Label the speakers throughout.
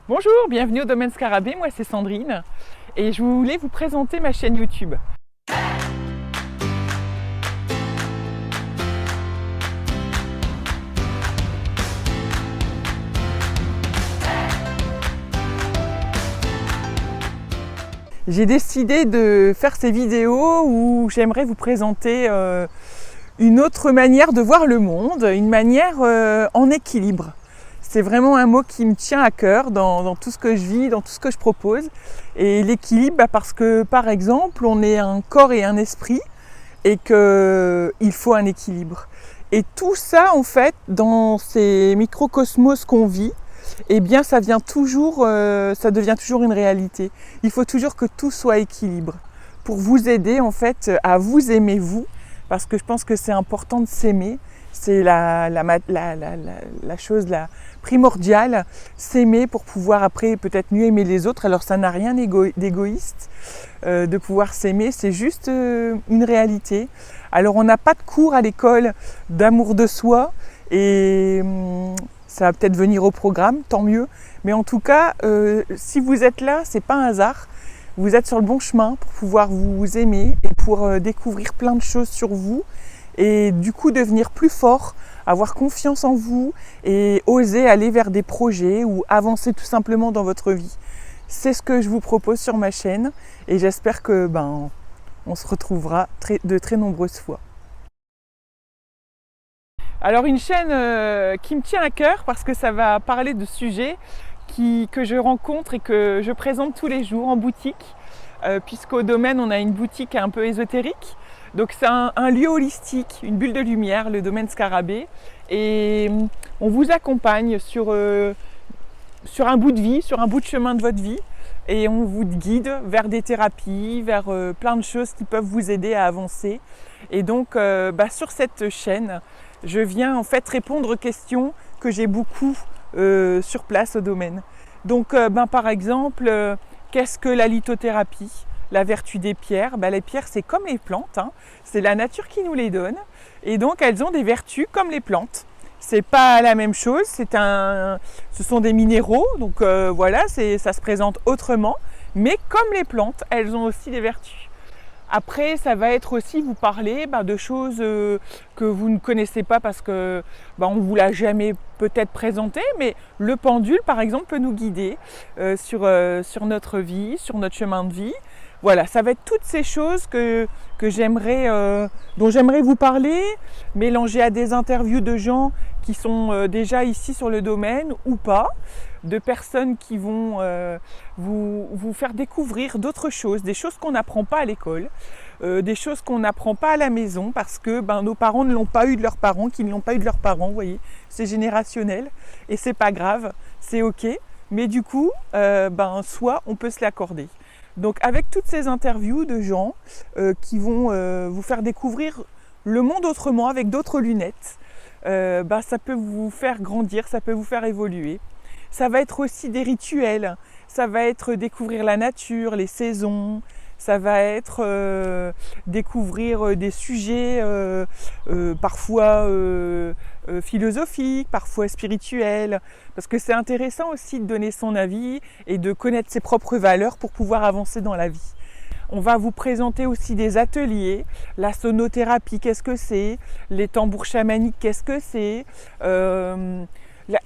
Speaker 1: Bonjour, bienvenue au domaine Scarabée, moi c'est Sandrine et je voulais vous présenter ma chaîne YouTube. J'ai décidé de faire ces vidéos où j'aimerais vous présenter une autre manière de voir le monde, une manière en équilibre. C'est vraiment un mot qui me tient à cœur dans tout ce que je vis, dans tout ce que je propose. Et l'équilibre, parce que par exemple, on est un corps et un esprit et qu'il faut un équilibre. Et tout ça, en fait, dans ces microcosmos qu'on vit, eh bien, ça devient toujours une réalité. Il faut toujours que tout soit équilibre pour vous aider, en fait, à vous aimer vous, parce que je pense que c'est important de s'aimer. C'est la chose la primordiale, s'aimer pour pouvoir après peut-être mieux aimer les autres. Alors ça n'a rien d'égoïste de pouvoir s'aimer, c'est juste une réalité. Alors on n'a pas de cours à l'école d'amour de soi et ça va peut-être venir au programme, tant mieux. Mais en tout cas, si vous êtes là, c'est pas un hasard. Vous êtes sur le bon chemin pour pouvoir vous aimer et pour découvrir plein de choses sur vous et du coup devenir plus fort, avoir confiance en vous et oser aller vers des projets ou avancer tout simplement dans votre vie. C'est ce que je vous propose sur ma chaîne et j'espère que on se retrouvera de très nombreuses fois. Alors une chaîne qui me tient à cœur parce que ça va parler de sujets que je rencontre et que je présente tous les jours en boutique, puisqu'au domaine on a une boutique un peu ésotérique. Donc c'est un lieu holistique, une bulle de lumière, le domaine Scarabée. Et on vous accompagne sur un bout de vie, sur un bout de chemin de votre vie. Et on vous guide vers des thérapies, vers plein de choses qui peuvent vous aider à avancer. Et donc sur cette chaîne, je viens en fait répondre aux questions que j'ai beaucoup sur place au domaine. Donc par exemple, qu'est-ce que la lithothérapie ? La vertu des pierres, les pierres c'est comme les plantes, c'est la nature qui nous les donne et donc elles ont des vertus comme les plantes. C'est pas la même chose, ce sont des minéraux, donc ça se présente autrement, mais comme les plantes, elles ont aussi des vertus. Après, ça va être aussi vous parler de choses que vous ne connaissez pas parce que on vous l'a jamais peut-être présenté, mais le pendule par exemple peut nous guider sur notre vie, sur notre chemin de vie. Voilà, ça va être toutes ces choses dont j'aimerais vous parler, mélangées à des interviews de gens qui sont déjà ici sur le domaine ou pas, de personnes qui vont vous faire découvrir d'autres choses, des choses qu'on n'apprend pas à l'école, des choses qu'on n'apprend pas à la maison parce que nos parents ne l'ont pas eu de leurs parents, qui ne l'ont pas eu de leurs parents, vous voyez, c'est générationnel et c'est pas grave, c'est ok, mais du coup, soit on peut se l'accorder. Donc avec toutes ces interviews de gens qui vont vous faire découvrir le monde autrement avec d'autres lunettes, ça peut vous faire grandir, ça peut vous faire évoluer. Ça va être aussi des rituels, ça va être découvrir la nature, les saisons, ça va être découvrir des sujets parfois philosophiques, parfois spirituels, parce que c'est intéressant aussi de donner son avis et de connaître ses propres valeurs pour pouvoir avancer dans la vie. On va vous présenter aussi des ateliers, la sonothérapie, qu'est-ce que c'est, les tambours chamaniques, qu'est-ce que c'est,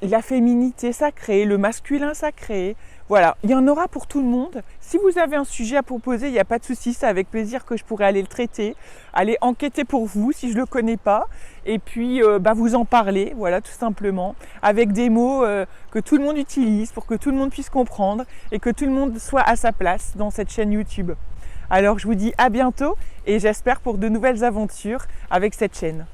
Speaker 1: la féminité sacrée, le masculin sacré. Voilà, il y en aura pour tout le monde. Si vous avez un sujet à proposer, il n'y a pas de souci, c'est avec plaisir que je pourrai aller le traiter, aller enquêter pour vous si je ne le connais pas, et puis vous en parler, voilà, tout simplement, avec des mots que tout le monde utilise pour que tout le monde puisse comprendre et que tout le monde soit à sa place dans cette chaîne YouTube. Alors je vous dis à bientôt et j'espère pour de nouvelles aventures avec cette chaîne.